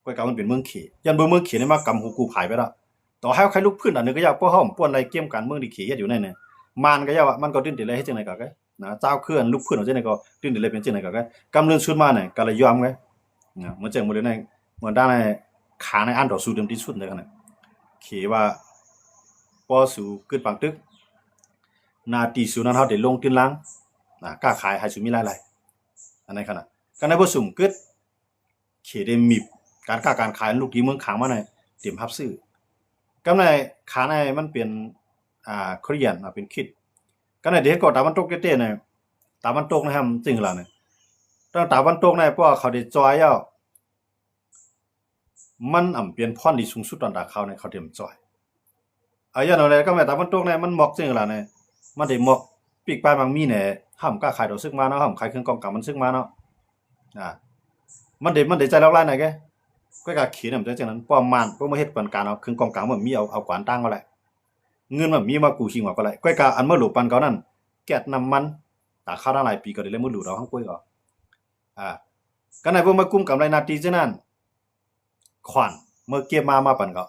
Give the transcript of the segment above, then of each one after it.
ก้อยกามันเป็นเมืองเขยันเมืองเขนี่มากำหูกูผายไปแล้วต่อให้ใครลุกขึ้นอันนึงก็อยากป้อห้อมป้วนอะไรเกมการเมืองที่เขเฮ็ดอยู่นั่นเนี่ยมันก็อยากว่ามันก็ดิ้นติเลยให้จังได๋ก็ไกนะเจ้าคืออันลุกขึ้นเอาจังได๋ก็ดิ้นติเลยเป็นจังได๋ก็ไกกำเรื่องชุดมาเนี่ยก็เลยยอมไงนะเหมือนจังบ่ได้ในเหมือนด้านในขาในอันต่อสู้เดิมที่สุดเลยกันน่ะเขว่าป้อสู่กึดปังตึกนาตีสู่นั้นเฮาได้ลงตื้นลังกล้าขายให้สุมีหลายๆอันนั้นขนาดกันในบ่สุ่มกึดเขได้มีการค้าการขายลูกที่เมืองขางมาเนี่ยเตรียมรับซื้อกำไรขาในมันเป็นโคเรียนเป็นคิดก็ในเด็กก็ตาวันตกเต้ๆเนี่ยตาวันตกนะครับจริงล่ะเนี่ยตั้งตาวันตกเนี่ยเพราะเขาได้จอยแล้วมันเปลี่ยนพรที่สูงสุดตอนตาเขาเนี่ยเขาเตรียมจอยอย่างนั้นเลยก็แม่ตาวันตกเนี่ยมันหมอกจริงล่ะเนี่ยมันได้หมอกปีกปลายบางมีเนี่ยห้ามกล้าขายดอกซึกมาเนาะห้ามขายเครื่องกองกำมันซึกมาเนาะมันได้ใจแล้วหลายไหนแกก็กะเขียนนำจังนั้นป้อมมันบ่มาเฮ็ดปันการเอาเครื่องกองกลางมันมีเอากวานตั้งมาแหละเงินมันมีมากูชิงว่าก็แหละก้อยกะอันเมื่อหลูปันเขานั่นแก๊สน้ำมันตาข้าวหลายปีก็ได้เลยมื้อหลูเราทั้งก้อยก็ก็ไหนบ่มากุมกำไรนาทีจังนั้นขวัญเมื่อเก็บมาปันก็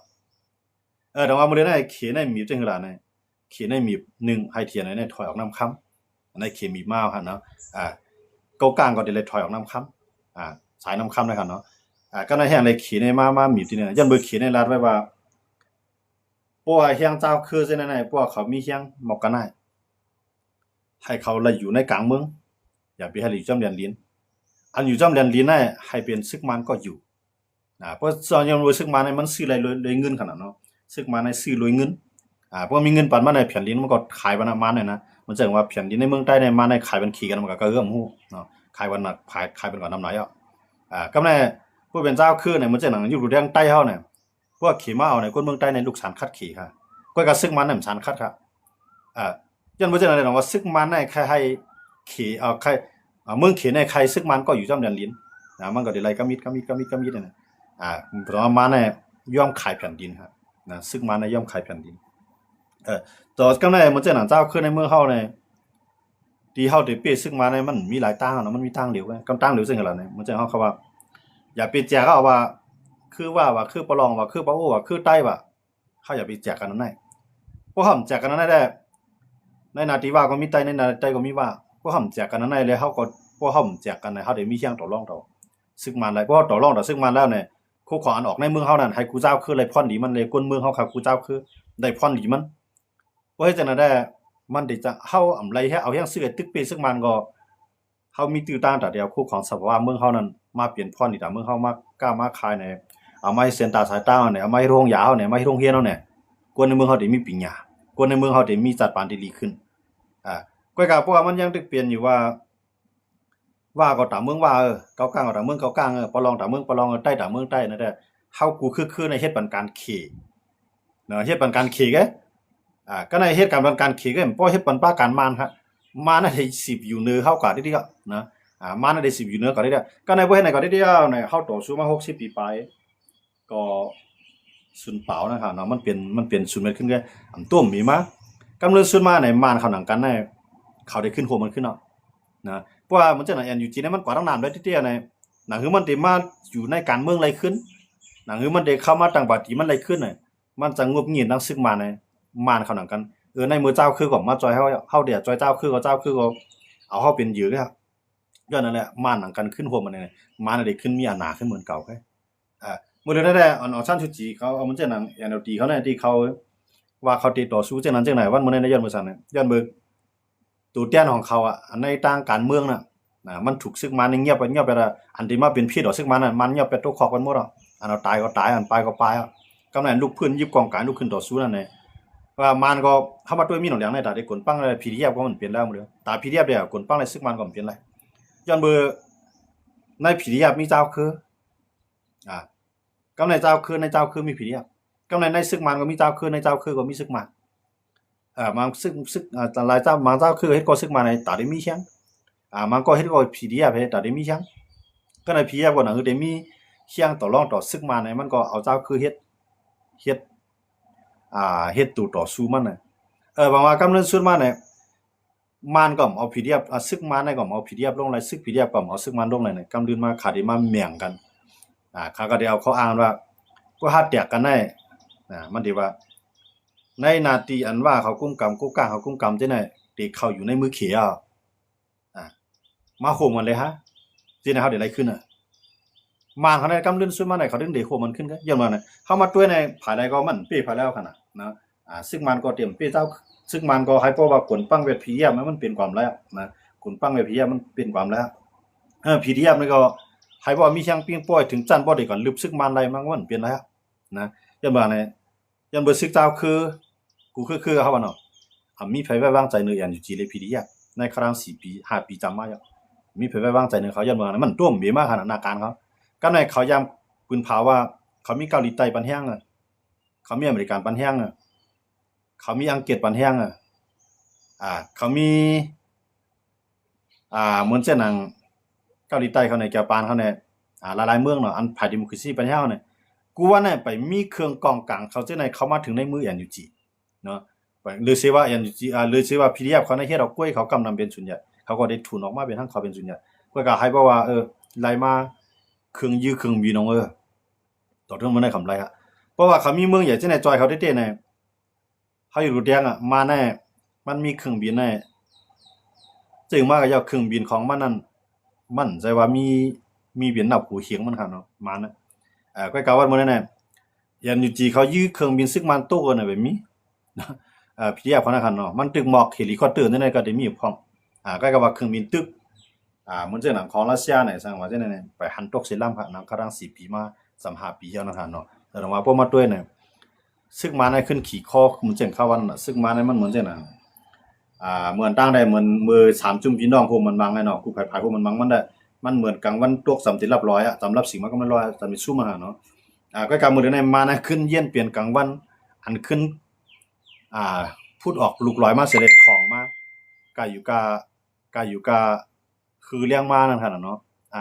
แต่ว่ามื้อนี้เขียนในมีจังหือล่ะเนี่ยเขียนในมี1ให้เทียนในถอยออกน้ำค่ำอันนั้นเขียนมีมาหั่นเนาะเก้ากลางก็ได้เลยถอยออกน้ำค่ำสายน้ำค่ำนะครับเนาะก็ในแห่งเลยเขียนในมามีที่นี่ยันเบอร์เขียนในรัฐไว้ว่าพวกเฮียงเจ้าคือจังได๋พวกเขามีเฮียงหมอกกันได้ให้เขาละอยู่ในกลางเมืองอย่าไปให้อยู่จ้ำเรียนลิ้นอันอยู่จ้ำเรียนลิ้นน่ะให้เป็นซึกมันก็อยู่เพราะส่วนใหญ่ว่าซึกมันมันซื้ออะไรเลยเงินขนาดเนาะซึกมันซื้อรวยเงินเพราะมีเงินปานมาในแผ่นดินมันก็ขายบันมันน่ะมันจังว่าแผ่นดินในเมืองใต้ในมาในขายบันขี่กันมันก็เอื้อมฮู้เนาะขายวันน่ะขายเป็นก่อนนำไหนก็แน่ผู้เป็นเจ้าคือเนี่ยมันจังหนังอยู่ทางใต้เฮาเนี่ยพวกขี่มาเอาเนี่ยคนเมืองใต้ในลูกสารคัดขี่ค่ะก็ซึกมันน่ะสารคัดค่ะยันบ่จังได๋ว่าซึกมันในใครให้ขี่ใครเมืองขี่ในใครซึกมันก็อยู่จ้ำเรียนลิ้นมันก็ได้ไล่กะมิดนั่นน่ะเพราะว่ามันเนี่ยยอมขายแผ่นดินครับซึกมันเนี่ยยอมขายแผ่นดินต่อก็แน่มันจังหนังเจ้าคือในเมืองเฮาเนี่ยที่เฮาได้เปซึกมันเนี่ยมันมีหลายตั้งเนาะมันมีตั้งเหลวกำตั้งเหลวซึ่งล่ะเนี่ยมันจังเฮาเขาว่าอย่าไปแจกเขาว่าคือว่าคือประลองว่าคือปะโอ้ว่าคือใต้ว่าเขาอย่าไปแจกกันนั่นได้พวกเฮาแจกกันนั่นได้ในนาทีว่าก็มีใต้ในนาใต้ก็มีว่าพวกเฮาแจกกันนั่นได้เลยเฮาก็พวกเฮาแจกกันเฮาได้มีเฮียงต่อรองต่อซึ่งมันหลายเพราะต่อรองต่อซึ่งมันแล้วเนี่ยคู่ขออันออกในเมืองเฮานั่นให้กูเจ้าคือเลยพรดีมันเลยคนเมืองเฮาครับกูเจ้าคือได้พรดีมันบ่เฮ็ดจังนั้นได้มันได้จะเฮาไรให้เอาเฮียงซื้อตึกเปซึ่งมันก็เฮามีตื้อต่างแต่เดียวคู่ของสภาวะเมืองเฮานั้นมาเปลี่ยนพรนี่ตาเมืองเฮามากล้ามาขายในเอามาให้เซ็นตาสายตาเนี่ยเอามาให้โรงยาเนี่ยมาให้โรงเรียนเฮาเนี่ยคนในเมืองเฮาได้มีปัญญาคนในเมืองเฮาได้มีจัดปานที่ดีขึ้นก้อยกะเพราะว่ามันยังตึกเปลี่ยนอยู่ว่าก็ตามเมืองว่าเก้ากลางก็ตามเมืองเก้ากลางปะลองตามเมืองปะลองใต้ตามเมืองใต้นั่นแหละเฮากูคือในเฮ็ดปันการเขเนาะเฮ็ดปันการเขกก็ในเฮ็ดการปันการเขก็บ่เฮ็ดปันป้าการมานครับมาน่ะได้10อยู่เนือเฮาก็ได้ก็นะมาน่ะได้10อยู่เนือก็ได้ก็ในบ่เฮ็ดไหนก็ได้เนี่ยเฮาต่อสู้มา60ปีปลายก็สุนเปล่านะครับเนาะมันเป็นศูนย์เม็ดขึ้นแค่ต้มมีมากำเนิดสุดมาในมานเขาหนังกันในเขาได้ขึ้นโหมันขึ้นเนาะนะเพราะว่ามันจะไหนอยู่จีนมันกว่าตั้งนานด้วยเตี้ยในหนังคือมันได้มาอยู่ในการเมืองไรขึ้นหนังคือมันได้เข้ามาต่างประเทศมันไรขึ้นน่ะมันจะงบเงียบนักซึกมาในมานเขาหนังกันในมือเจ้าคือก็มาจอยเฮาเดี๋ยวจอยเจ้าคือก็เอาเฮาเป็นเหยื่อครับย้อนนั่นแหละมานหนังกันขึ้นโหมันเนี่ยมานได้ขึ้นมีอาณาขึ้นเหมือนเก่าแค่มื้อนั้นได้ออนชั้นชุจีเขาเอามันจะหนัง NLD เขาเนี่ยที่เขาว่าเขาติดต่อสู้จังนั้นจังไหนวันมื้อนั้นย้อนมื้อซั่นน่ะย้อนเบิกตัวแทนของเขาในทางการเมืองน่ะมันถูกซึกมันเงียบไปละอันที่มาเป็นพี่ดอกซึกมันน่ะมันเงียบไปตกคอกกันหมดอ่ะอันเอาตายก็ตายอันไปก็ไปกำลังลุกพื้นยิบกองการลุกขึ้นต่อสู้นั่นแหละว่ามันก็เข้ามาด้วยมีหนองเหลืองในตาได้กลปังอะไรพีเรียบก็มันเปลี่ยนแล้วหมดเลยตาพีเรียบเดียวกลปังอะไรซึกมันก็เปลี่ยนแล้วย้อนเบอร์ในพีเรียบมีเจ้าคือกำในเจ้าคือในเจ้าคือมีพีเรียบกำในซึกมันก็มีเจ้าคือในเจ้าคือก็มีซึกมันมันซึกหลายเจ้าบางเจ้าคือเฮ็ดก็ซึกมาในตาได้มีเชียงมันก็เฮ็ดก็พีเรียบเฮ็ดตาได้มีเชียงก็ในพีเรียบก็น่ะคือได้มีเชียงต่อรองต่อซึกมาในมันก็เอาเจ้าคือเฮ็ดเฮ็ดตู่ต่อสู้มันน่ะบางว่ากำเนิดสุดมาเนี่ยมันก็เอาพีเรียบซึกมันในก็เอาพีเรียบลงเลยซึกพีเรียบก็เอาซึกมันลงเลยเนี่ยกำเดินมาขาดมาแม่งกัน เขาก็ได้เอาเขาอ้างว่าก็หาแตกกันได้มันดีว่าในนาทีอันว่าเขากุ้มกำกู้กลางเขากุ้มกำที่ไหนที่เขาอยู่ในมือเขียวมาโหมกันเลยฮะที่ไหนเขาเดี๋ยวอะไรขึ้นมาเขาในกำลื่นซุ่มมาไหนเขาดึงเดี๋ยวโหมันขึ้นก็ย้อนมาเนี่ยเข้ามาด้วยในภายในก็มันปีภายแล้วขนาดนะซึ่งมันก็เตรียมปีเจ้าซึ่งมันก็ให้เพราะว่าขนปั้งเวทผียมันเป็นความแล้วนะขนปั้งเวทผียมันเป็นความแล้วผีเทียบนี่ก็ให้ว่ามีช่างปิ้งป้อยถึงจันบ่ได้ก่อนลึบซึกมันอะไรมันเปลี่ยนแล้วนะย้อนมาเนี่ยย้อนเบอร์ซึกเจ้าคือกูคือเขาว่าเนาะมีไผไว้วางใจเนื้ออย่างอยู่จีเลยผีเทียบในครั้ง4 ปี5 ปีจำมาอยู่มีไผไว้วางใจเนื้อเขาย้อนมาเนี่ยมันต้มเบี้ยมากขนาดนาการเขาก็ในเขาย้ำปืนเผาว่าเขามีเกาหลีใต้ปันแห้งเขามีอเมริกันปันแห้งเขามีอังกฤษปันแห้งเขามีเหมือนเช่นหนังเกาหลีใต้เขาในญี่ปุ่นเขาในหลายๆเมืองเนาะอันภายดิโมคราซีปัญญาเนี่ยกูว่าเนี่ยไปมีเครื่องกองกลางเขาเจ้าในเขามาถึงในมือ NUG เนาะหรือสิว่า NUG หรือสิว่า PDF เขาในเฮ็ดเอากล้วยเขากำนำเป็นส่วนใหญ่เขาก็ได้ทุนออกมาเป็นทั้งเขาเป็นส่วนใหญ่ก็ให้บอกว่าไล่มาเครื่องยื้อเครื่องบินน้องต่อเรื่องมันได้คำไรฮะเพราะว่าเขามีเมืองใหญ่เจ้าในจอยเขาเต้ๆในเขาอยู่รูแดงมาแน่มันมีเครื่องบินแน่จึงมาก็ยาวเครื่องบินของมันนั่นมันใจว่ามีเวียนดับหูเขียงมันครับเนาะมานะก็กล่าวว่ามื้อนั้นน่ะยันอยู่จีเขายื้อเครื่องบินซึกมันโตกันน่ะแบบนี้พี่ยาพนักงานเนาะมันตึกหมอกเฮลิคอปเตอร์นั่นก็ได้มีพร้อมก็ว่าเครื่องบินตึกเหมือนจังหนังของรัสเซียเนี่ยสั่งว่าจังนั้นไปหันตกสิลำครับนำครั้ง4 ปีมา3-5 ปีแล้วนะครับเนาะแต่ว่าพวกมาด้วยเนี่ยซึกมันให้ขึ้นขี่คอเหมือนจังเข้าวันน่ะซึกมันให้มันเหมือนจังนั้นเหมือนตั้งได้เหมือนมือ3จุ่มพี่น้องพวกมันบังไงเนาะกูไผๆพวกมันบังมันได้มันเหมือนกลางวันตกสำติรับร้อยสำหรับสิ่งมันก็มันร้อยสำมีสู้มาเนาะก็กลางมื้อนั้นมานะขึ้นเยี่ยนเปลี่ยนกลางวันอันขึ้นพูดออกลูกร้อยมาเสด็จทองมากาอยู่กาคือเลี้ยงมานั่นคั่นน่ะเนาะ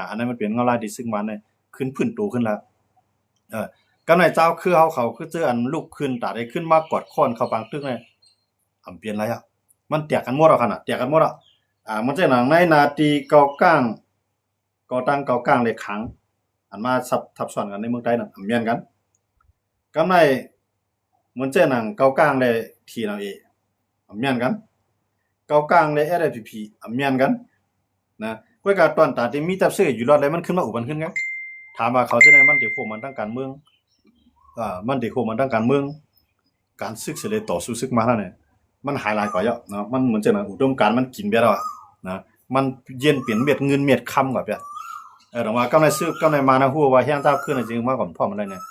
อันนั้นมันเป็นเงาลายที่ซึ่งมันเนี่ยขึ้นพื้นโตขึ้นแล้วก็ในเจ้าคือเขาคือเจออันลุกขึ้นตาได้ขึ้นมากอดค้อนเข้าปางตึกเนี่ยเปลี่ยนไรมันแตกกันหมดแล้วคั่นน่ะแตกกันหมดอ่ะมันจะหนังในนาทีเกาก้างก่อตั้งเกากลางเลยขังอันมาทับซ้อนกันในเมืองไทยน่ะเมียนกันกำไรเหมือนเจ้าหนังเกากลางเลยทีเราเมียนกันเกากลางเลย SFPP เมียนกันนะกวยกาตอนตาที่มีตับซื้ออยู่รอดเลยมันขึ้นมาอุบันขึ้นกันถามว่าเขาจะได้มันได้โคมันทางการเมืองมันได้โคมันทางการเมืองการศึกษาเลยต่อสู้ศึกมาแล้วเนี่ยมันหายหลายกว่าเยอะเนาะมันเหมือนเจ้าหนังอุดมการณ์มันกินเบียแล้วนะมันเย็นเปลี่ยนเม็ดเงินเม็ดคำกว่าเปียแต่ว่ากำในซื้อกำในมานะฮู้ว่าแฮงเจ้าขึ้นจริงมาก่อนพ่อมันได้เนี่ย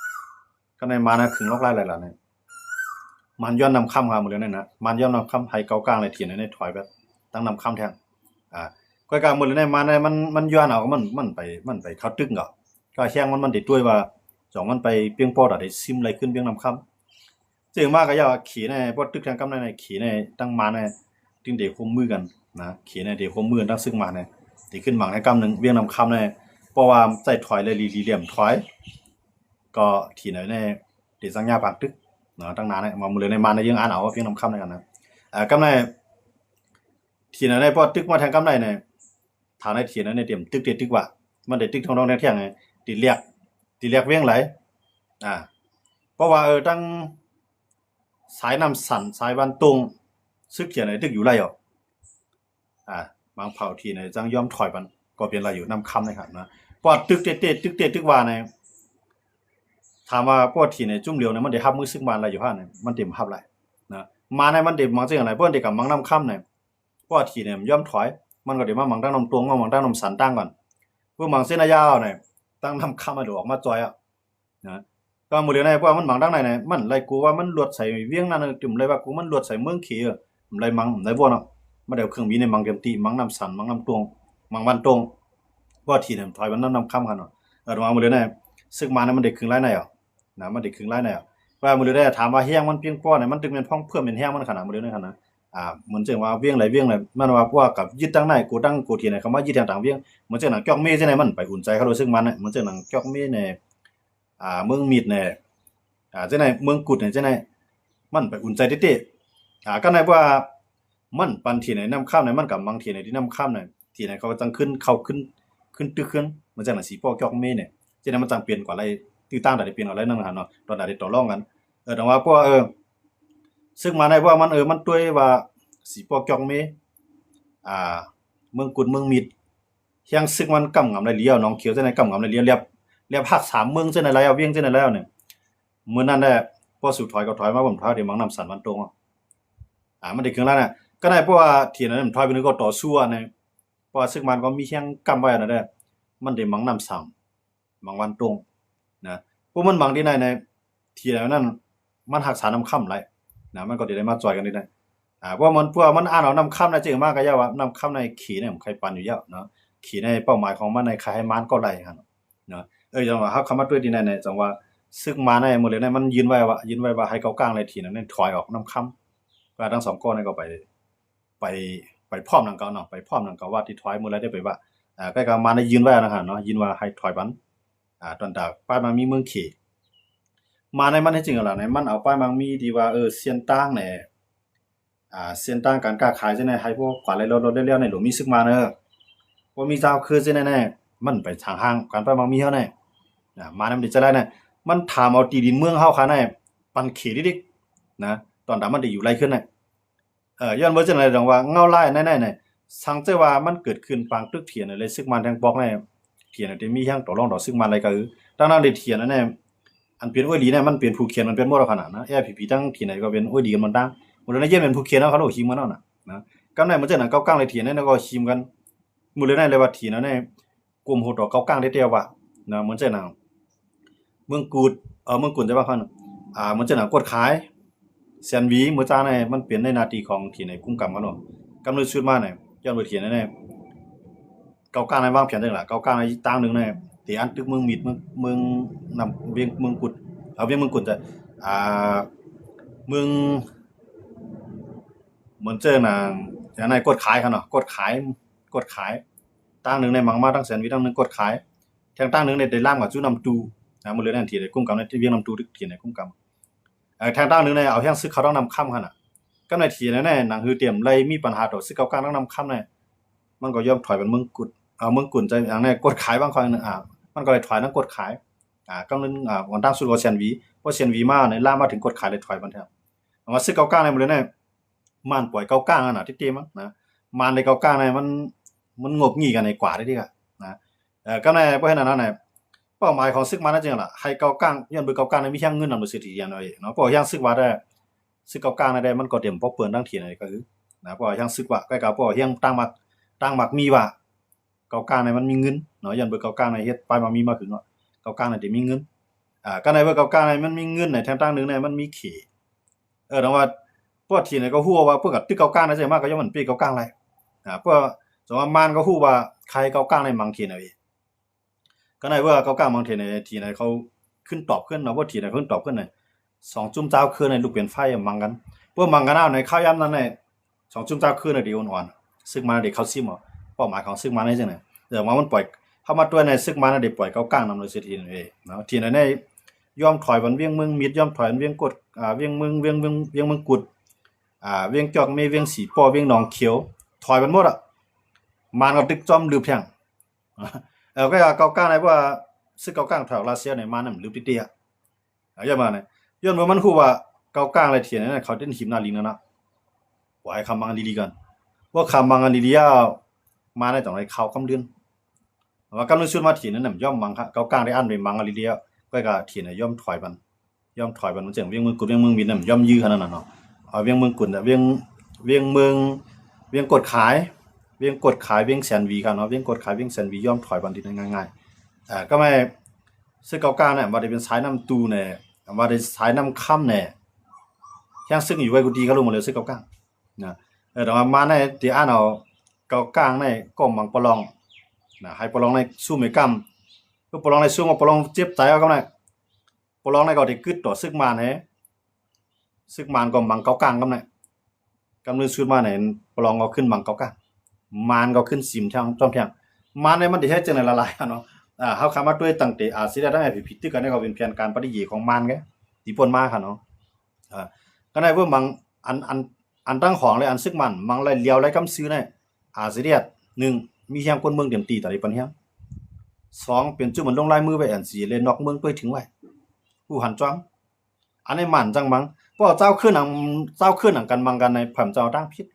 กำในมานะขึงลอกลายหลายๆเนี่ยมันย้อนนำคำหมดเลยนะมันย้อนนำคำให้เกากลางเลยถีในถอยแบบตั้งนำคำแทนก้อยกลางหมดเลยในมาในมันย้อนเอามันไปเข้าตึกก็แฮงมันได้ด้วยว่าจ่องมันไปเปียงปอดได้ซิมอะไรขึ้นเปียงนำคำจึงมาก็อย่าขี่ในบ่ตึกทางกำในขี่ในตั้งมาในจึงได้คุมมือกันนะขี่ในได้คุมมือตั้งซึ่งมาในที่ขึ้นหมังในกำนึงเวียงนำคำในเพราะว่าใจถอยเลยรีเหลี่ยมถอยก็ที่ไหนในเดสัญญาปากตึกเนาะตั้งนานเนี่ยมามือเลยในมาในยังอ่านเอาว่าเพียงนำคำในกันนะกำในที่ไหนในพอตึกมาทางกำในเนี่ยทางในที่ไหนในเตรียมตึกตึกว่ามันได้ตึกทองๆแท่งไงติเรียกเวียงไหลเพราะว่าตั้งสายน้ำสั่นสายวันตรงซึกเขียนในตึกอยู่ไรบางเผ่าที่ในจังยอมถอยมันก็เป็นอะไรอยู่นำคำนะครับนะปอดตึกเตะตึกว่าในถามว่าปอดที่ในจุ่มเหลียวเนี่ยมันได้รับมือซึ่งมาอะไรอยู่ฮะเนี่ยมันเต็มรับไรนะมาในมันเต็มมังจังอะไรเพราะเด็กกับมังนำคำเนี่ยปอดที่เนี่ยยอมถอยมันก็เดี๋ยวมามังตั้งนำตรงมังตั้งนำสันตั้งก่อนเพื่อมังเส้นยาวเนี่ยตั้งนำคำมาดูออกมาจอยนะก็มือเดียวในเพราะมันมังตั้งไหนเนี่ยมันไรกูว่ามันลวดใส่เวียงนั่นจุ่มเลยว่ากูมันลวดใส่เมืองเขียมันไรมังไรพวกเนาะมาเดี๋ยวเครื่องบินในมังเต็มตีมังนำสันมังนำตรงมังวันตรงว่าทีเนี่ยถอยมันนำคำกันเนาะมามือเดียวในซึ่งมาเนี่ยมันเด็กครึ่งไรในนะมันเด็กครึ่งไรในว่ามือเดียวได้ถามว่าแห้งมันเพียงป้อเนี่ยมันตึงเป็นพ้องเพื่อเป็นแห้งมันขนาดมือเดียวในขนาดเหมือนเช่นว่าเวียงไรมันว่าพวกกับยึดตั้งไหนกูตั้งกูทีเนี่ยคำว่ายึดต่างเวียงเหมือนเช่นหนังจอกเมย์ใช่ไหมมันไปอุ่นใจเขาโดยซึ่งมันเนี่ยเหมือนเช่นหนังจอกเมย์เนี่ยเมืองมีดเนี่ยใช่ไหมเมืองกุดเนี่ยใช่ไหมมันไปอุ่นใจเต้ก็ในว่ามันปันทีไหนน้ำข้ามไหนมันกับบางทีไหนที่น้ำข้ามไหนทีไหนเขาจังขึ้นตึกขึ้นมันจะหนังสีปอกจอกเมย์เนี่ย ฉะนั้นมันจังเปลี่ยนกว่าอะไรตื้อตั้งได้เปลี่ยนอะไรนั่นน่ะเนาะตอนได้ต่อรองกันแต่ว่าพวกซึ่งมาในว่ามันมันด้วยว่าสีปอกจองเมอ่าเมืองกุดเมืองมิดเฮียงซึ่งมันกำงำได้เลี้ยวน้องเขียวจังได๋กำงำได้เลี้ยวเรียบภาค3เมืองจังได๋แล้วเวียงจังได๋แล้วเนี่ยมื้อนั้นแหละพอสุดถอยก็ถอยมาผมถอยได้มังน้ำสันมันตรงมันได้ครึ่งแล้วน่ะก็ได้เพราะว่าที่นั้นมันถอยไปนึงก็ต่อสู้นะเพราะซึ่งมันก็มีเฮียงกำไว้นั่นแหละมันได้มังน้ำซ้ำมังวันตรงนะพวกมันมังที่ไหนในที่นั้นมันรักษาน้ำค่ำหลายนะมันก็ได้มาจอยกันได้เพราะมันอ่านเอาน้ำค่ำนะจึงมากก็ยาว่าน้ำค่ำในขี่เนี่ยมันใครปันอยู่แล้วเนาะขี่ในเป้าหมายของมันในใครให้มันก็ไหลครับเนาะจังว่าเฮาคำว่าด้วยที่ไหนจังว่าซึ่งมาในหมดเลยมันยืนไว้ว่าให้เกากลางเลยทีนั้นถอยออกน้ำค่ำก็ทั้ง2ก้อนนี่ก็ไปไปพร้อมนั่นก็เนาะไปพร้อมนั่นก็ว่าที่ถอยหมดแล้วได้ไปว่าก็ก็มาในยืนไว้นะฮะเนาะยืนว่าให้ถอยปันตอนตาป้ายมันมีเมืองขี่มาในมันให้จริงล่ะในมันเอาป้ายมันมีที่ว่าเสียนตั้งเนี่ยเส้นตั้งการค้าขายจังได๋ให้พวกขวาไหลรถๆเร็วๆนี่หลวมีซึกมาเด้อบ่มีเจ้าคือจังได๋แน่มันไปทางห้างการไปบางมีเฮาแน่มานำดิจะได้น่ะมันถามเอาที่ดินเมืองเฮาค่ะแน่ปันเขตดินะตอนนั้นมันได้อยู่ไรขึ้นน่ะย้อนบ่จังได๋ดอกว่าเงาลายแน่ๆน่ะสังเจอว่ามันเกิดขึ้นปางตึกเถียนเลยซึกมันทางปอกแน่เถียนได้มีหยังต่อรองต่อซึกมันอะไรก็ดังนั้นได้เถียนนั่นแน่อันเป็นอ้วยหลีเนี่ยมันเป็นผู้เขียนมันเป็นบ่ดอกขนาดนะAPP ตั้งที่ไหนก็เป็นอ้วยดีกันมันตั้งมื้อนั้นเย็นเป็นผู้เขียนเนาะเขาโลคิมกันเนาะนะกำาได้มันจังนั้นเก้ากลางเลยเถียนนั่นก็คิมกันมื้อเลยได้เลยว่าเถียนนั่นแน่กลุ่มโหดดอกเก้ากลางได้เตียวว่านะเหมือนจังนั้นเมืองกูดเมืองกุนจะว่าคั่นเหมือนจังนั้นกดขายแซนวีมื้อจ้าเนี่ยมันเป็นในหน้าที่ของที่ไหนกุมกำกันเนาะกำเลยสุดมาเนี่ยย้อนบ่เถียนนั่นแน่เก้ากลางในวางแผนจังล่ะเก้ากลางในต่างนึงเนี่ยที่อันตึกเมืองมิดเมืองนำเวียงเมืองกุดเวียงเมืองกุดจะเมืองเหมือนเจอน่ะอย่างไหนกดขายคั่นเนาะกดขายตั้งหนึงในมังมาตั้งแสนวิตั้งหนึงกดขายแทงตั้งหนึงได้ล่ามกับจู้นำตูมื้อเลยนั่นที่ได้กุ้มกำในที่เวียงนำตูที่ไหนกุ้มกำแทงตั้งหนึงในเอาแฮงซึกเขาต้องนำค่ำคั่นน่ะก็ในที่นั้นแน่หนังฮือเตรียมไล่มีปัญหาต่อซึกเก่ากลางต้องนำค่ำเนี่ยมันก็ยอมถอยเป็นเมืองกุดเมืองกุนใจอย่างนี้กดขายบางครั้งนึงมันก็เลยถอยนั้นกดขายกำนึงวันตั้งสุดก็เซียนวีเพราะเซียนวีมาในล่ามาถึงกดขายเลยถอยมันแท้ว่าซึกเก่ากลางในมื้อเลยเนี่ยมันปล่อยเก่ากลางนั่นน่ะที่เตมั้งนะมันในเก่ากลางในมันงบงี้กันในกว่าได้ดิกะนะก็ในเพราะฉะนั้นน่ะเป้าหมายของซึกมันนั่นจริงล่ะให้เก่ากลางย้อนเก่ากลางในมีแฮงเงินนำบ่สิที่อย่างน้อยเนาะเพราะแฮงซึกว่าได้ซึกเก่ากลางได้มันก็เต็มพอเปิ้นทั้งที่ไหนก็คือนะเพราะแฮงซึกว่าใกล้กับเพราะแฮงตั้งมักมีว่าเก่ากลางในมันมีเงินเนาะย้อนเก่ากลางในเฮ็ดปลายมามีมาถึงเนาะเก่ากลางในได้มีเงินก็ในเก่ากลางในมันมีเงินในแทงตั้งนึงในมันมีเขดังว่าพวกที่ไหนก็ฮู้ว่าพวกกับตึกเก่ากลางนั่นใช่มากก็ย่อมมันปีเก่ากลางไรพวกสมมุติมานก็ฮู้ว่าใครเก่ากลางในบางทีน่ะก็ได้ว่าเก่ากลางบางทีในที่ไหนเขาขึ้นตอบขึ้นเนาะบ่ที่ไหนขึ้นตอบขึ้นน่ะ2จุ่มเจ้าคือในลูกเป็นไฟมังกันพวกมังกันเอาในข้าวยามนั้นน่ะ2จุ่มเจ้าคือน่ะดีอ่อนๆซึกมาได้เข้าซิมเป้าหมายของซึกมาได้จังได๋ว่ามันปล่อยเข้ามาตัวในซึกมาน่ะได้ปล่อยเก่ากลางนำโดยสิทีนี่เนาะที่ไหนได้ยอมถอยวันเวียงเมืองมิดยอมถอยวันเวียงกดเวียงเมืองกุดเวียงจอกเมเวียงสีปอเวียงหนองเขียวถอยมันหมดมันก็ตึกจอมลืบเพียงก็เก่ากลางได้ว่าซึกเก่ากลางแถวรัสเซียเนี่ยมันน่ะลืบติเตียอย่ามาเนี่ยย้อนว่ามันฮู้ว่าเก่ากลางอะไรเถียนนั่นเขาเต้นหิมนาลิงนั่นน่ะว่าให้คำมังดีๆกันว่าคำมังอันดีๆมาได้ต้องให้เข้าคำเดือนว่ากำลังสุดมาเถียนนั่นน่ะย่อมมังเก่ากลางได้อันไปมังอันดีๆก็เถียนน่ะย่อมถอยมันมันจังเวียงเมืองกุดเวียงเมืองมิดน่ะย่อมยื้อขนาดนั้นเนาะเวียงเมืองกุดน่ะเวียงเมืองเวียงกดขายเวียงแสนวีกันเนาะเวียงกดขายเวียงแสนวีย่อมถอยบันทีง่ายๆก็ไม่ซึกเก่ากลางเนี่ยบ่ได้เป็นสายน้ำตูเนี่ยบ่ได้สายน้ำค่ำเนี่ยแฮงซึกอยู่ไว้กูดีก็รู้หมดเลยซึกเก่ากลางนะแต่ว่ามาในที่อ่านเอาเก่ากลางในก้มมังปะลองนะให้ปะลองในสู้ไม่กำก็ปะลองในสู้ปะลองเจ็บใจเอากำไดปะลองในก็ได้กึดต่อซึกมานแฮซึกมานก็มังเก่ากลางกำไดกำนึกสุดมาเนี่ยปะลองก็ขึ้นมังเก่ากลางมานก็ขึ้นสิมทางจ้อมเพียงมานเนี่ยมันได้เฮ็ดจังได๋ละลายเนาะเฮาคำว่าด้วยตั้งแต่สิได้ทั้งผิดตึกกันได้ก็เป็นแผนการปฏิยีของมานแกที่ป่นมาค่ะเนาะก็ได้ว่ามังอันตั้งของเลยอันซึกมันมังไล่เลียวไล่กำซื้อเนี่ยสิได้1มีแฮงคนเมืองเต็มตีตาได้ปานแฮง สองเป็นจุมันลงลายมือไว้อันสีเลยนอกเมืองด้วยถึงไว้ผู้หันจ้องอันนี้มันจังมังเพราะเจ้าขึ้นหนังกันมังกันในแผ่นเจ้าตั้งพิษ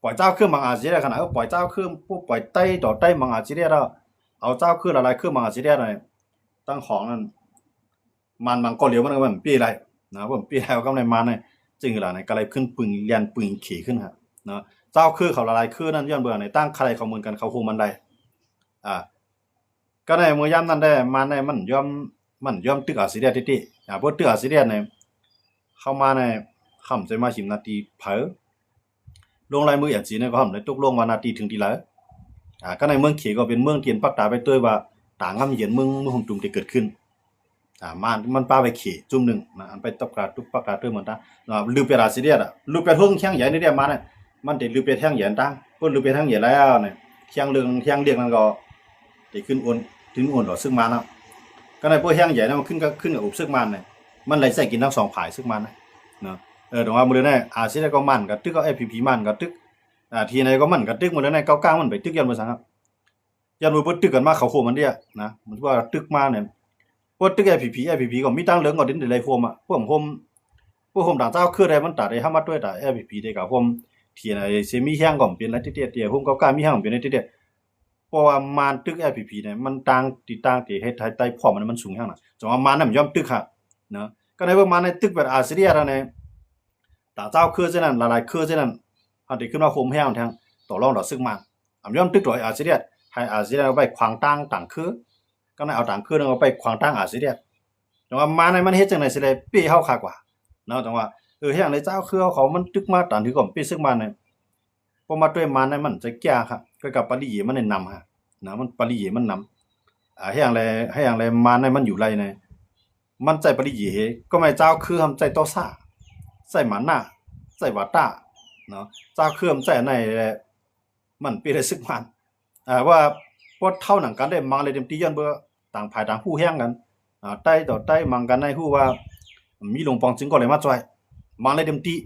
ปล่อยเจ้าขึ้นมังอาจีได้ขนาดปล่อยเจ้าขึ้นผู้ปล่อยไต้ต่อไต้มังอาจีได้แล้วเอาเจ้าขึ้นอะไรขึ้นมังอาจีได้หน่อยตั้งของนั้นมันมังก็เหลียวมันก็มันปีไรนะผมปีแล้วก็ในมันเนี่ยจริงหรือในกระไรขึ้นปึงเรียนปึงขี่ขึ้นครับนะเจ้าขึ้นเขาละลายขึ้นนั่นย้อนเบื่อในตั้งใครเขาเหมือนกันเขาคงมันได้ก็ในมือย่ำนั่นได้มาในมันย่อมตึกอาศิเดียติพวกตึกอาศิเดียเนี่ยเข้ามาในคำจะมาชิมนาทีเผลอลงลายมืออย่างจีเนี่ยก็ทำในตุกลงวันนาทีถึงทีละก็ในเมืองเขียก็เป็นเมืองเทียนปักตาไปตัวว่าต่างงำเย็นเมืองจุ่มที่เกิดขึ้นมันป้าไปเขียจุ่มหนึ่งนะอันไปตบกระตุกปักตาตัวเหมือนกันลือเปียอาศิเดียลือเปียทุ่งแข้งใหญ่ในเดียมาเนี่ยมันติดลือเปียแข้งใหญ่ตั้งก็ลือเปียแข้งใหญ่แล้วเนี่ยแข้งเรียงนั่นก็ติดขึ้นอ้วนถึงอ้วนหรอซึ่งมาแล้วก็ในพวกแห้งใหญ่นะมันขึ้นกับอุบซึ่งมันเนี่ยมันเลยใส่กินทั้งสองผายซึ่งมันเนาะตรงว่ามือเนี่ยอาศิเดียก็มันกับตึกก็FPPมันกับตึกทีไหนก็มันกับตึกมือเนี่ยก้าวมันไปตึกยันมาสังครับยันมือตึกกันมาเขาโคมันเดียนะมันว่าตึกมาเนี่ยพวกตึกFPPก็มีตั้งเหลืองก็ดิ้นเลยโฟมพวกผมต่างเจ้าคือได้มันตัดได้ห้ามัดด้วยแต่FPPได้กับผมทีไหนเซมีแห้งก็เป็นอะไรเตี้ยผมก้าวมีแห้งเป็นอะไรเตี้ยเพราะว่ามันตึกFPPเนี่ยมันต่างที่ให้ไต้พอมันสูงแห้งนะจังว่ามันย่อมตึกครับเนาะก็ในว่ามันในตึกแบบอาศิเดียเนี่ยต่างเจ้าคือเช่นนั้นหลายคือเช่นนั้นอันที่ขึ้นมาโฮมแห้งทางต่อรองต่อซึ่งมันย่อมตึกตัวอาศิเดียให้อาศิเดียเอาไปขวางต่างคือก็ในเอาต่างคือเอาไปขวางต่างอาศิเดียจังว่ามันในมันเฮ็ดจังได๋สิได้ปี้เฮาคักกว่าเนาะจังว่าแห้งในเจ้าคือเขามันตึกมาตามที่ก่อมปี้ซึ่งมันเนี่ยพอมาด้วยมันในมันจะแก่ครับก็กับปริเยมันแนะนำฮะนะมันปริเยมันนำให้อย่างไรมันในมันอยู่ไรเนี่ยมันใจปริเยก็ไม่เจ้าคือทำใจโตซ่าใส่หมันหน้าใส่วาตาเนาะเจ้าคือทำใจในมันเป็นได้ซึกมันว่าพอเท่าหนังกันได้มังเลยเต็มที่ย้อนเบื่อต่างภายต่างผู้แห้งกันใต้ต่อใต้มังกันในผู้ว่ามีหลวงปองจึงก็เลยมาจอยมังเลยเต็มที่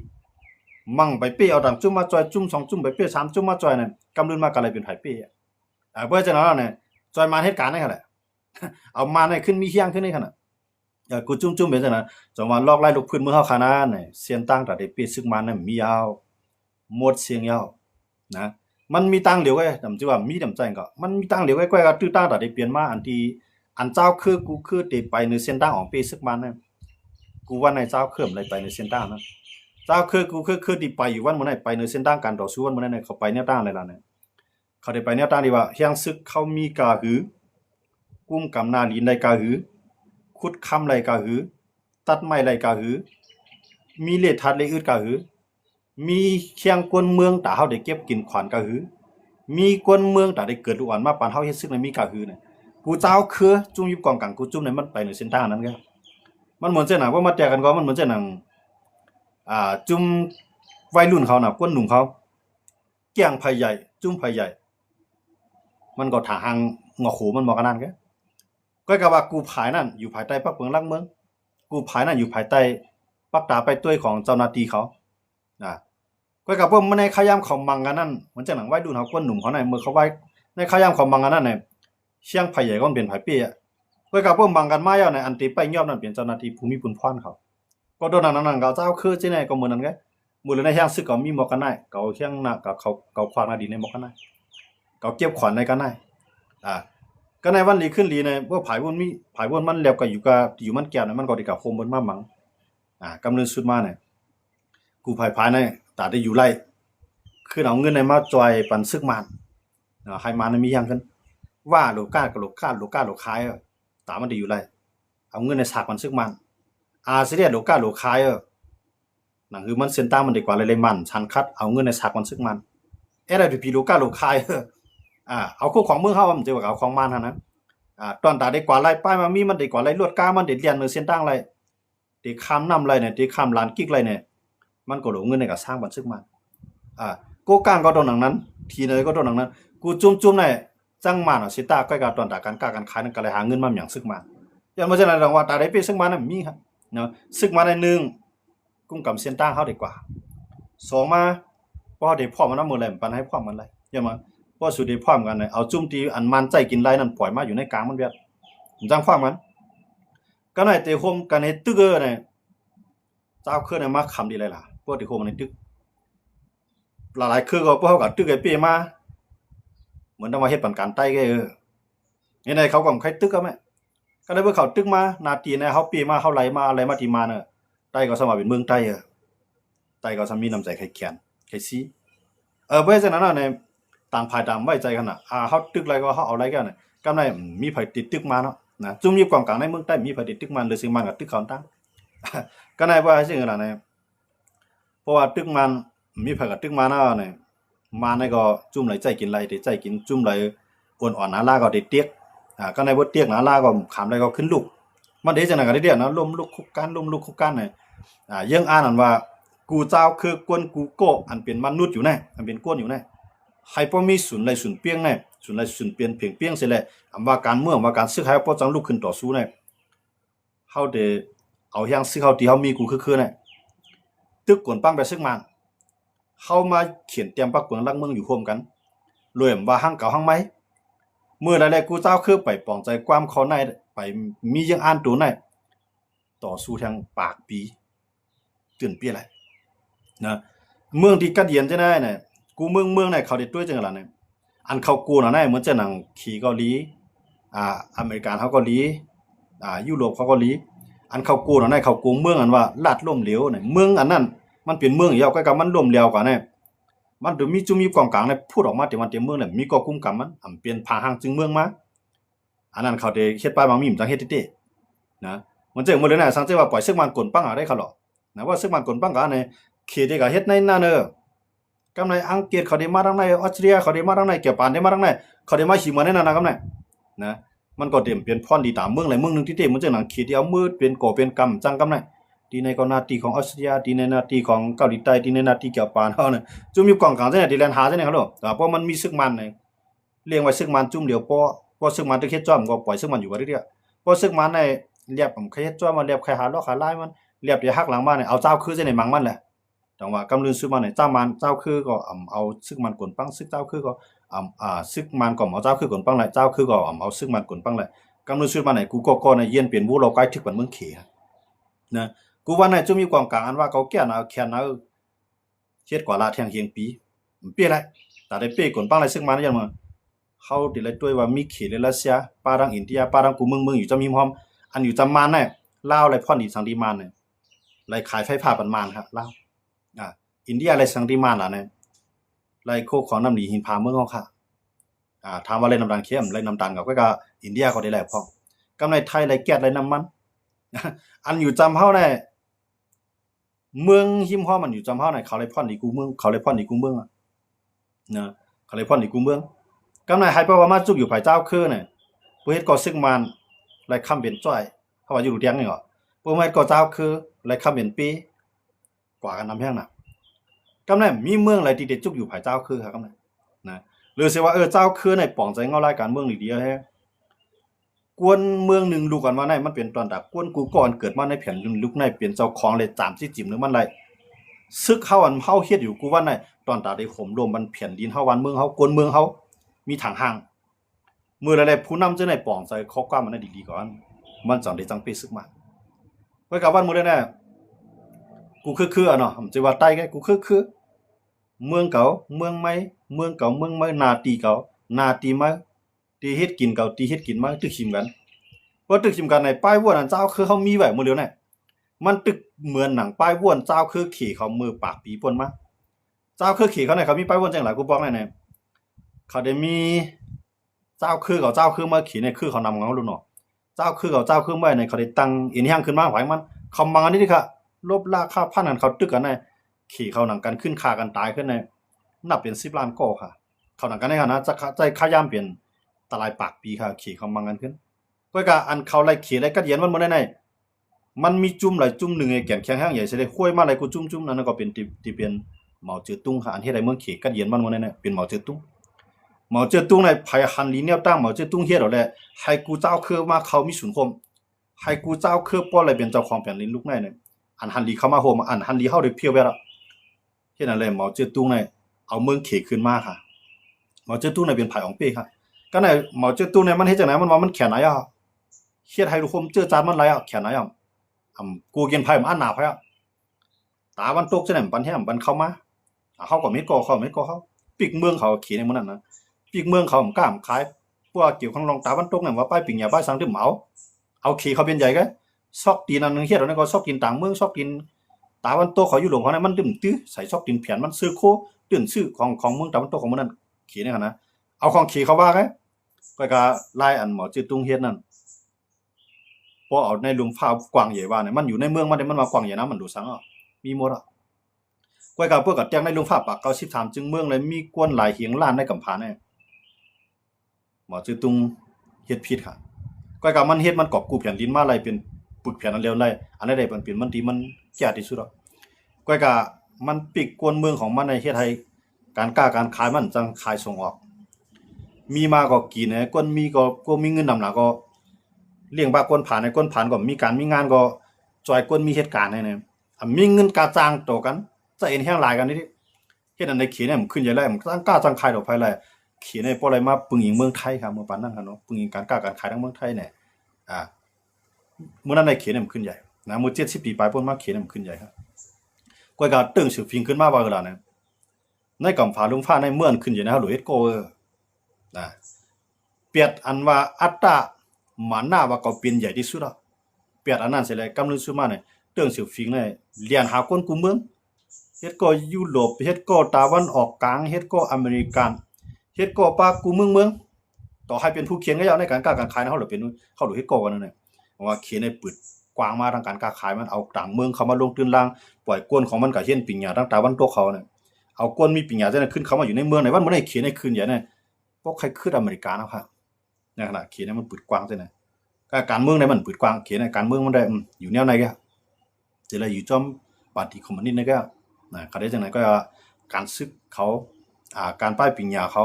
มังไปเป้เอาต่างจุ่มมาจอยจุ่มสองจุ่มไปเป้สามจุ่มมาจอยเนี่ยกำลืนมากันเลยเป็นไผเป้เพื่อจะนั้นเนี่ยจอยมาเหตุการณ์ได้ขนาดเอามาในขึ้นมีเฮียงขึ้นได้ขนาดกูจุ่มเป็นจังนั้นจังว่าลอกไล่ลูกพื้นมือเฮาคานาเนี่ยเสียนตั้งแต่ได้เป้ซึกมันเนี่ยมียาวหมดเสียงยาวนะมันมีตังเหลียวไว้จำจิว่ามีจำใจก็มันมีตังเหลียวไว้ก็ตื้อตั้งแต่ได้เปลี่ยนมาอันที่อันเจ้าคือกูคือได้ไปในเส้นตั้งของเป้ซึกมันเนี่ยกูว่าในเจ้าเคลื่อนเลยไปในเส้นตั้งนั้นเจ้าคือกูคือที่ไปอยู่วันมื้อนั้นไปในเส้นตั้งการต่อสู้วันมื้อนั้นเนี่ยเขาไปแนวตั้งอะไรล่ะเนี่ยเขาได้ไปแนวตั้งที่ว่าเฮียงซึกเขามีกาหือกุ้มกำนาลีนได้กาหือขุดคำไรกาหือตัดไม้ไรกาหือมีเลทัดเลอึดกาหือมีเคียงกวนเมืองตาเฮาได้เก็บกินขวานกาหือมีกวนเมืองตาได้เกิดลูกอ่อนมาปานเฮาเฮ็ดซึกในมีกาหือเนี่ยกูเจ้าคือจุ่มอยู่กองกลางกูจุ่มในมันไปในเส้นทางนั้นครับมันเหมือนเส้นหนังว่ามาแจกกันก็มันเหมือนเส้นหนังจุ่มวัยรุ่นเขาน่ะกวนหนุ่มเขาแกงไผใหญ่จุ่มไผใหญ่มันก็ถาหางงอโขมันบ่กันนั่นก็กะว่ากูภายนั่นอยู่ภายใต้ปักเมืองลักเมืองกูภายนั่นอยู่ภายใต้ปักตาไปต้วยของเจ้าหน้าที่เขาก็กับพวกมันในขยามของมังกันนั่นเหมือนจังหนังไว้ดูเขาก้นหนุ่มเขาในเมื่อเขาไว้ในขยามของมังกันนั่นเนี่ยเชียงไผ่ใหญ่ก็เป็นไผ่เปี้ยก็กับพวกมังกันมาแล้วในอันตีไปยอมนั่นเป็นเจ้าหน้าที่ภูมิปุนพรเขาก็โดนนั่นเขาเจ้าคือที่ไหนก็เหมือนนั้นไงมือในเฮียงซึกก็มีหมอกกันได้เขาเฮียงหน้ากับเขาควางนาดีในหมอกกันได้เขาเก็บขวัญในกันได้ก็ในวันลีขึ้นลีในพวกผายวนมันแล้วก็อยู่มันแก้วเนี่ยมันก็ได้กับโคมบนมามังกำเนิดสุดมาเนี่ยกูภายในตาได้อยู่ไล่คือเอาเงินในมาจอยปันซึกมันให้มันมีอย่างกันว่าโลก้ากับโลก้าโลคายตามันได้อยู่ไล่เอาเงินในฉากมันซึกมันสิเดียโลก้าโลคายนั่นคือมันเส้นตั้งมันดีกว่าเลยมันชันคัดเอาเงินในฉากมันซึกมันอะไรพี่โลก้าโลคายเอาคู่ของเมืองเฮามันจะว่าเอาของมันนะตอนตาได้กว่าไล่ป้ายมามีมันได้กว่าไล่ลวดก้ามันได้เรียนในเส้นตั้งไล่ได้คำนำไล่เนี่ยได้คำลานกิ๊กไล่เนี่ยมันก็หลงเงินในกับสร้างบันทึกมันกูก้างก็โดนหนังนั้นทีเนยก็โดนหนังนั้นกูจุ่มในจังมันสิตาก็กับตอนตาการการขายนั่นก็เลยหาเงินมาอย่างซึกมันอย่างเมื่อเช้าเราว่าตาได้ไปซึกมันน่ะมีครับเนาะซึกมันใน1กุ้งกับเส้นตั้งเฮาดีกว่า2มาพอได้พ่อมันนำมือแหลมปันให้พ่อมันไล่อย่างมา พอสุดที่พร้อมกันเนี่ยเอาจุ่มที่อันมันใจกินไรนั่นปล่อยมาอยู่ในกลางมันเบียดจังพร้อมกันก็ในเตะโฮมกันในตึกเนี่ยเจ้าเครื่องเนี่ยมาคำดีเลยล่ะพวกที่โฮมในตึกหลายๆคือก็พวกเขากับตึกไอ้เปียมาเหมือนต้องมาเฮ็ดปันการใต้ก็นี่ในเขาก็ใครตึกก็ไหมก็เลยเมื่อเขาตึกมานาทีเนี่ยเขาปีมาเขาไหลมาอะไรมาทีมาเนี่ยใต้ก็สมัครเป็นเมืองใต้ใต้ก็สามีน้ำใจใครแขนใครซีเพราะฉะนั้นในต่างภายต่างไว้ใจกันน่ะเขาตึกอะไรก็เขาเอาอะไรกันน่ะกำไรมีไผติดตึกมาเนาะนะจุ่มมีกองกลางในเมืองใต้มีไผติดตึกมันเลยสิมันกับตึกเขาตั้งก็ในว่าสิ่งอะไรเนี่ยเพราะว่าตึกมันมีไผกับตึกมาเนาะเนี่ยมาในก็จุ่มไหลใจกินไรได้ใจกินจุ่มไหลอ่อนๆหนาลาก็ได้เตียกก็ในบ่เตียกหนาลาก็ขามไรก็ขึ้นลูกมันได้จังได๋ก็ได้เตียกนะล้มลุกคุกกันล้มลุกคุกกันเนี่ยยังอ่านอันว่ากูเจ้าคือกวนกูโกอันเป็นมนุษย์อยู่แน่อันเป็นก้นอยู่แน่ให้บ่มีศูนย์ไรศูนย์เปียงแน่ศูนย์ไรศูนย์เปลี่ยนเพียงเปียงเสียแหละว่าการเมืองว่าการซื้อขายบ่จังลุกขึ้นต่อสู้แน่เฮาได้เอาอย่างซื้อเฮาที่เฮามีกูคือๆแน่ตึกกวนปังไปซึกมันเฮามาเขียนเตรียมปักเปิงลักเมืองอยู่ร่วมกันรวยว่าหังเก่าหังไหมเมื่อใดๆกูเจ้าคือไปปองใจความเขาในไปมียังอ่านตัวในต่อสู้ทางปากปีตื่นเปี้ยไรนะเมืองที่กัดเย็นจะได้เนี่ยกูเมืองไหนเขาได้ด้วยจังล่ะเนี่ยอันเขากูน่ะได้เหมือนจะหนังขี่เกาหลีอเมริกันเขาเกาหลียุโรปเขาเกาหลีอันเขากูน่ะได้เขากูเมืองอันว่าลาดล่มเหลวเนี่ยเมืองอันนั้นมันเป็นเมืองยาวใกล้กับมันล่มเหลวกว่าเนี่ยมันดูมีจุมีกองกลางเนี่ยพูดออกมาแต่วันเต็มเมืองเนี่ยมีก็กุมกำมันเปลี่ยนพาหางจึงเมืองมาอันนั้นเขาได้เฮ็ดป้ายบางมีมจังเฮ็ดตินะมันจะเหมือนเลยนะสังเกตว่าปล่อยซึกมันกลปังได้เขาหรอนะว่าซึกมันกลปังกันเนี่ยเขตก็เฮ็ดในนั่นกำในอังกฤษเขาได้มาทางในออสเตรียเขาได้มาทางในเกี่ยวปานได้มาทางในเขาได้มาขี่มาในนั่นนะครับนะมันก็เต็มเป็นพรดีตามเมืองหลายเมืองนึงที่เต็มมันจังหนังเขตเดียวมืดเป็นก่อเป็นกรรมจังกำในที่ในก็นาทีของออสเตรียที่ในนาทีของเกาหลีใต้ที่ในนาทีเกี่ยวปานเฮาเนี่ยจุ่มมีกองกลางจังได๋ที่แลนหาจังได๋เขาหรอเพราะมันมีซึกมันเนี่ยเลี้ยงไว้ซึกมันจุ่มเดียวพอซึกมันตะเฮ็ดจ้อมก็ปล่อยซึกมันอยู่ว่าเรื่อยๆพอซึกมันในเรียบผมเคยเฮ็ดจ้อมมาเรียบใครหาล้อขาลายมันเรียบอย่าหักหลังมาเนี่ยเอาเจ้าคือจังได๋มังมันแหละจังว่ากำลืนซึกมันเนี่ยเจ้ามันเจ้าคือก็เอาซึกมันกลปังซึกเจ้าคือก็ซึกมันก็เอาเจ้าคือกลปังแหละเจ้าคือก็เอาซึกมันกลปังแหละกำลืนซึกมันเนี่ยกูก็เนี่ยเย็นเปลี่ยนวูเราใกล้ทึกมันเมืองเขนะกูว่าเนี่ยจะมีความกลางอันว่าเขาแก่นเอาแค่นเอาเฮ็ดกว่าละแทงเฮียงปีเปี้ยไรแต่ได้เป้กลปังอะไรซึกมันยังมาเขาติเลยด้วยว่ามีเขตรัสเซียปารังอินเดียปารังกูเมืองอยู่จะมีพร้อมอันอยู่จำมันเนี่ยลาวอะไรพ่อนอีสังดีมันเนี่ยไรขายไฟฟ้าปันมันครับลาวอินเดียอะไรสังดีมันล่ะเนี่ยไรโคของน้ำหลีหินพาเมืองเขาค่ะถามว่าไรน้ำตาลเข้มไรน้ำตาลกับก็อินเดียเขาได้แหละพ่อกำไรไทยไรแก๊สไรน้ำมันอันอยู่จำเฮาเนี่ยเมืองหิมฮ้อมันอยู่จำเฮาเนี่ยเขาไรพ่อนอีกูเมืองเขาไรพ่อนอีกูเมืองนะเขาไรพ่อนอีกูเมืองกำไรไฮเปอร์ว่ามาจุกอยู่ภายเจ้าคือเนี่ยผู้เฮ็ดก่อซึกมันไรคำเป็นจ้อยเพราะว่าอยู่เตียงนี่เหรอผู้เฮ็ดก่อเจ้าคือไรคำเป็นปีกว่ากันนำแห้งน่ะกำไรมีเมืองไรที่เด็ดจุกอยู่ภายเจ้าคือครับกำไรนะหรือสิว่าเจ้าคือในป่องใจเงารายการเมืองดีๆแฮะกวนเมืองนึงลูกกันว่าในมันเป็นตอนดับกวนกูก่อนเกิดมาในแผ่นดินลุกในเป็นเจ้าของเลยตามที่จิ๋มหรือมันไรซึกเฮาอันเฮาเฮ็ดอยู่กูว่าในตอนตาได้ข่มรวมมันแผ่นดินเฮาวันเมืองเฮากวนเมืองเฮามีทางห่างมืออะไรผู้นำจะในป่องใจเขากล้ามันได้ดีๆก่อนมันจังได้จังไปซึกมาไว้กับวันมื้อได้แน่กูคือๆอ่ะเนาะผมสิว่าใต้แกกูคือเมืองเก่าเมืองใหม่เมืองเก่าเมืองใหม่นาตีเก่านาตีใหม่ตีเฮ็ดกินเก่าตีเฮ็ดกินใหม่ตึกชิมกันว่าตึกชิมกันในป้ายว่วนอันเจ้าคือเฮามีไว้มื้อเดียวน่ะมันตึกเหมือนหนังป้ายว่วนเจ้าคือขี่เขามือปากปีป่นมาเจ้าคือขี่เขาไหนเขามีป้ายว่วนจังหลายกูบอกแน่ๆเขาได้มีเจ้าคือกับเจ้าคือมาขี่ในคือเขานำเงาลุเนาะเจ้าคือกับเจ้าคือไว้ในเขาได้ตั้งอินแห้งขึ้นมาหวายมันคำมังอันนี้ดิค่ะลบราคาพันอันเขาตึกกันในขี่เขาหนังกันขึ้นคากันตายขึ้นในนับเป็น10 ล้านก่อค่ะเขาหนังกันในขณะจะใจค่ายามเปลี่ยนตลายปากปีค่ะขี่เขามังกันขึ้นก็กะอันเขาไล่ขี่ไล่กัดเย็นมันบ่ได้ในมันมีจุ่มหลายจุ่มนึงไอ้แก่นแข็งแห้งใหญ่สิได้ห้วยมาหลายกูจุ่มๆนั้นก็เป็นที่เป็นเหมาจือตุ้งค่ะอันเฮ็ดให้เมืองขี่กัดเย็นมันบ่ได้ในเป็นเหมาจือตุ้งเหมาเจ้าตุ้งในภายหันลีแนวตั้งเหมาเจ้าตุ้งเฮ็ดเอาแหละให้กูเจ้าคือมาเขามีศูนย์คมให้กูเจ้าคือป้ออะไรเป็นเจ้าของแผ่นดินลูกในเนี่ยอันหันลีเข้ามาโฮมอันหันลีเฮาได้เพียวไปแล้วเฮ็ดนั่นแหละเหมาเจ้าตุ้งในเอาเมืองเขขึ้นมาค่ะ หมอเจ้าตู้ในเป็นไผ่ของเป้ครับก็ในหมอเจ้าตู้ในมันเฮ็ดจังไหนมันว่ามันแขนไหนอ่ะเฮ็ดให้ทุกคนเจอจานมันไหลอ่ะแขนไหนอ่ะกูกินไผ่มันอันหนาไผ่อ่ะตาวันตกจังไหนปันแฮมปันเข้ามาเฮาก็ไม่ก่อเขาไม่ก่อเขาปิกเมืองเขาขี่ในมื้อนั้นนะปิกเมืองเขากล้ามขายพวกเกี่ยวข้องรองตาวันตกเนี่ยว่าป้ายปิงยาป้ายสังตึมเอาขี่เขาเป็นใหญ่ก็ซอกตีนอันนึงเฮ็ดแล้วก็ซอกตีนต่างเมืองซอกตีนตาวันตกเขาอยู่หลงเขาเนี่ยมันตึมตื้อใส่ซอกตีนเพียนมันซื้อโคตื่นซื้อของเมืองตาวันตกของมื้อนั้นขี่เนี่ยนะเอาของขี่เขาว่าไงก็ไล่อันหมอจื้อตุงเฮ็ดนั่นพอเอาในหลุมฟ้ากว้างใหญ่ว่าเนี่ยมันอยู่ในเมืองมันมากว้างใหญ่นะมันดูสังอ่ะมีหมดอ่ะก้อยกับพวกกับแจ้งในหลุมฟ้าปาก93จึงเมืองเลยมีกวนหลายเฮียงล้านในกำพาเนี่ยหมอจื้อตุงเฮ็ดผิดค่ะก้อยกับมันเฮ็ดมันกอบกู้แผ่นดินมาอะไรเป็นปึกแผ่นอันเร็วเลยอันใดๆมันเป็นมันที่มันแก่ที่สุดอ่ะก้อยกับมันปิกกวนเมืองของมันในเฮ็ดให้การค้าการขายมันจังขายส่งออกมีมาก็กินเนี่ยก้นมีก็มีเงินนำหน้าก็เลี้ยงบากก้นผ่านในก้นผ่านก็มีการมีงานก็จอยก้นมีเหตุการณ์ให้เนี่ยมีเงินกาจ้างต่อกันจะเอ็นแห้งหลายกันนี่เฮ็ดอันใดเขียนเนี่ยมันขึ้นใหญ่แล้วมันตั้งกล้าจังขายดอกไผเลยเขียนให้พออะไรมาปึงอิงเมืองไทยครับเมื่อปานนั้นครับเนาะปึงอิงการค้าการขายทั้งเมืองไทยเนี่ยเมื่อนั้นได้เขียนเนี่ยมันขึ้นใหญ่นะมื้อ70ปีปลายพ้นมาเขียนเนี่ยมันขึ้นใหญ่ครับก้อยก็ตึงสือฟิงขึ้นมาว่าคือล่ะเนี่ยในกำฟ้าลุงฟ้าในเมืองขึ้นใหญ่นะครับหลุยเฮ็ดโกนะเปียดอันว่าอัตตาหมาหน้าว่าก็เป็นใหญ่ที่สุดอ่ะเปียดอันนั้นเสร็จแล้วกำลังสุดมาเนี่ยเตื้องสิฟิงเนี่ยเรียนหาคนกูเมืองเฮ็ดก็ยุโรปเฮ็ดก็ตะวันออกกลางเฮ็ดก็อเมริกันเฮ็ดก็ปากูเมืองต่อให้เป็นผู้เขียนก็ยาวในการค้าการขายนะเฮาหรือเป็นเฮาหรือเฮ็ดก็กันนั่นน่ะว่าเขียนให้ปึดกว้างมาทางการค้าขายมันเอาต่างเมืองเข้ามาลงตื้นล่างปล่อยกวนของมันก็เฮียนปิญญาทางตะวันตกเขาเนี่ยเอากวนมีปิญญาจังนั้นขึ้นเข้ามาอยู่ในเมืองในวันบ่ได้เขียนให้ขึ้นใหญ่เนี่ยพวกใครขึ้นอเมริกานะครับในขณะเขียนเนี่ยมันปืดกว้างจังนั้นการเมืองเนี่ยมันปืดกว้างเขียนในการเมืองมันได้อยู่แนวไหนก็สิละอยู่จอมปาร์ตี้คอมมิวนิสต์นี่ก็นะก็ได้จังนั้นก็การซึกเขาการป้ายปิญญาเขา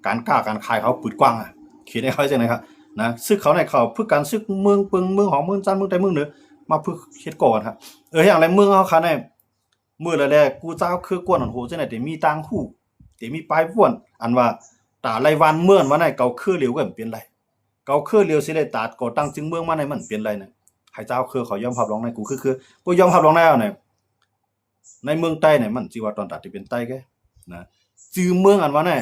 การค้าการขายเขาปืดกว้างอ่ะเขียนให้เขาจังได๋ครับนะซึกเขาในเขาเพื่อการซึกเมืองปึงเมืองของเมืองจันทร์เมืองใดเมืองเหนือมาเพื่อเฮ็ดก่อนครับอย่างไรเมืองเฮาค่ะเนี่ยมื้อละแลกูเจ้าคือกวนหันโหจังได๋แต่มีต่างหู้แต่มีปลายพ่วนอันว่าตาไลวันเมือนว่าไหนเกาคือเหลียวก็มันเป็นไรเกาคือเหลียวสิได้ตาดก่อตั้งจึงเมืองมาในมันเป็นไรเนี่ยให้เจ้าคือเขายอมรับรองในกูคือกูยอมรับรองแล้วเนี่ยในเมืองใต้เนี่ยมันสิว่าตอนตัดที่เป็นใต้แกนะจื่อเมืองอันว่าเนี่ย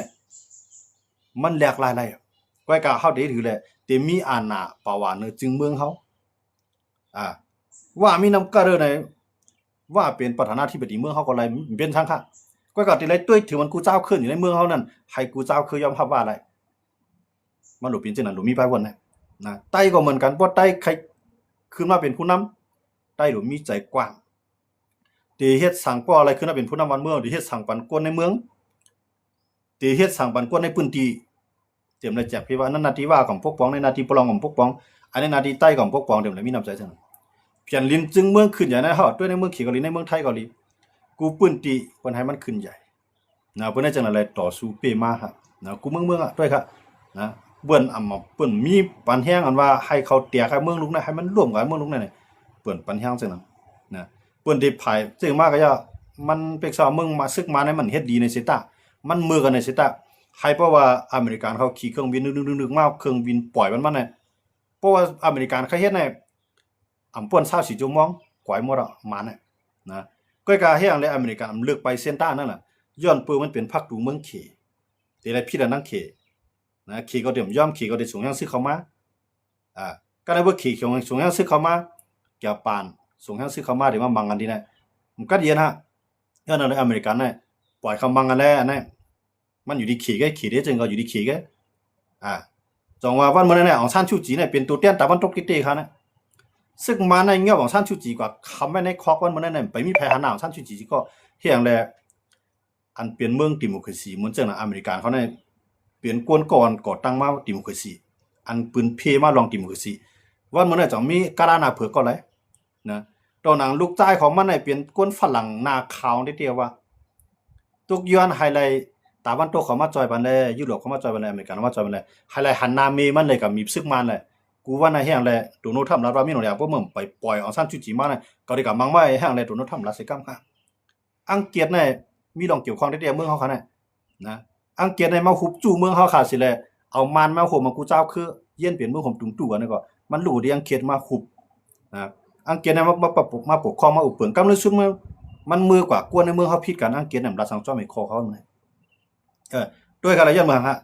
มันแหลกหลายๆก้อยกะเฮาได้ถือแหละแต่มีอาณาปาวาเนจึงเมืองเฮาว่ามีนำกะเด้อในว่าเป็นประธานาธิบดีเมืองเฮาก็ไรเป็นทางค่ะก้อยกะติเลยตุ้ยถือมันกูเจ้าขึ้นอยู่ในเมืองเฮานั่นให้กูเจ้าคือยอมรับว่าอะไรมันหลุเป็นจังนั้นหลุมีปลายวนนะใต้ก็เหมือนกันบ่ใต้ใครขึ้นมาเป็นผู้นำใต้หลุมีใจกว้างติเฮ็ดสั่งป้ออะไรขึ้นมาเป็นผู้นำบ้านเมืองติเฮ็ดสั่งปันกวนในเมืองติเฮ็ดสั่งปันกวนในพื้นที่เตรียมได้แจกพี่ว่านั้นหน้าที่ว่าของพวกพ้องในหน้าที่ปกครองของพวกพ้องอันนี้หน้าที่ใต้ของพวกพ้องเดี๋ยวเลยมีน้ำใจจังเพียนลินจึงเมืองขึ้นใหญ่นะเฮาด้วยในเมืองขี่เกาหลีในเมืองไทยเกาหลีกูปื้นติเพิ่นให้มันขึ้นใหญ่นะเพิ่นได้จังอะไรต่อสู้เปมาครับนะกูเมืองอ่ะด้วยครับนะเปิ้นเปิ้นมีปันแฮงอันว่าให้เขาเตียกับเมืองลุกนะให้มันร่วมกับเมืองลุกนั่นน่ะเปิ้นปันแฮงจังนั้นนะเปิ้นได้ภายจึงมาก็อย่ามันเป็กซอเมืองมาซึกมาในมันเฮ็ดดีในเสตามันมือกันในเสตาให้เพราะว่าอเมริกันเขาขี่เครื่องบินนึกๆๆมาเครื่องบินปล่อยมันน่ะเพราะว่าอเมริกันเขาเฮ็ดในเปิ้น24ชั่วโมงกว่าหมดอ่ะมาน่ะนะก็กะเฮ็ดอันเลยอเมริกันเลือกไปเซนต้านั่นน่ะย้อนเปิ้นมันเป็นภาคดูเมืองเขแต่ได้พี่ละนังเขนะขี่ก็เดี๋ยวยอมขี่ก็ได้ส่งยังซื้อเข้ามาก็ได้บ่ขี่ส่งยังซื้อเข้ามาแก่ปานส่งยังซื้อเข้ามาเดี๋ยวมามังกันดีนะมันก็ดีนะย้อนนั่นเลยอเมริกันน่ะปล่อยเขามังกันแล้วอันนั้นมันอยู่ที่ขี่ก็ขี่ได้จึงก็อยู่ที่ขี่ก็จองว่าวันมื้อนั้นน่ะอองซานชูจีเนี่ยเป็นตัวเตี้ยนตะวันตกติเตค่ะนะซึ่งมาในเงี้ยของซานชูจีกว่าคำไว้ในคอกวันมื้อนั้นน่ะไปมีแพ้หาหนาวซานชูจีก็เฮียงแลอันเป็นเมืองดิโมคราซีเหมือนจังน่ะอเมริกันเขาเนี่ยเปลี่ยนกวนก่อนก่อตั้งมาดิโมคราซีอันปืนเพมาลองดิโมคราซีวันมื้อนั้นจังมีกะลาหน้าเผือกก็เลยนะตอนนั้นลูกชายของมันเนี่ยเป็นคนฝรั่งหน้าขาวนิดเดียวว่าทุกย้อนไฮไลท์ตะวันตกเขามาจอยบันเลยยุโรปเขามาจอยบันเลยอเมริกันมาจอยบันเลยไฮไลท์หันหน้าเมมันเลยกับมีซึกมันเลยกูว่าในแห้งเลยโดนัลด์ทรัมป์รับว่ามีหน่อยพวกมึงไปปล่อยอองซานซูจีมาเนี่ยก็ได้กับมังว่าแห้งเลยโดนัลด์ทรัมป์รัสเซียกัมค่ะอังกฤษเนี่ยมีลองเกี่ยวข้องได้เดียวเมืองเขาค่ะเนี่ยนะ อังกฤษในมาหุบจู่เมืองเฮาขาดสิแลเอามันมาโหมมากูเจ้าคือเย็นเปลี่ยนเมืองผมตุงตู่อันนี้ก็มันรู้ดีอังกฤษมาหุบนะครับอังกฤษเนี่ยมาปกครองมาอุปเปิงกำลังสุดมันมือกว่ากวนในเมืองเฮาผิดกันอังกฤษน่ะรัฐสังจอมให้คอเขาเนี่ยด้วยกันแล้วยันเมืองฮะ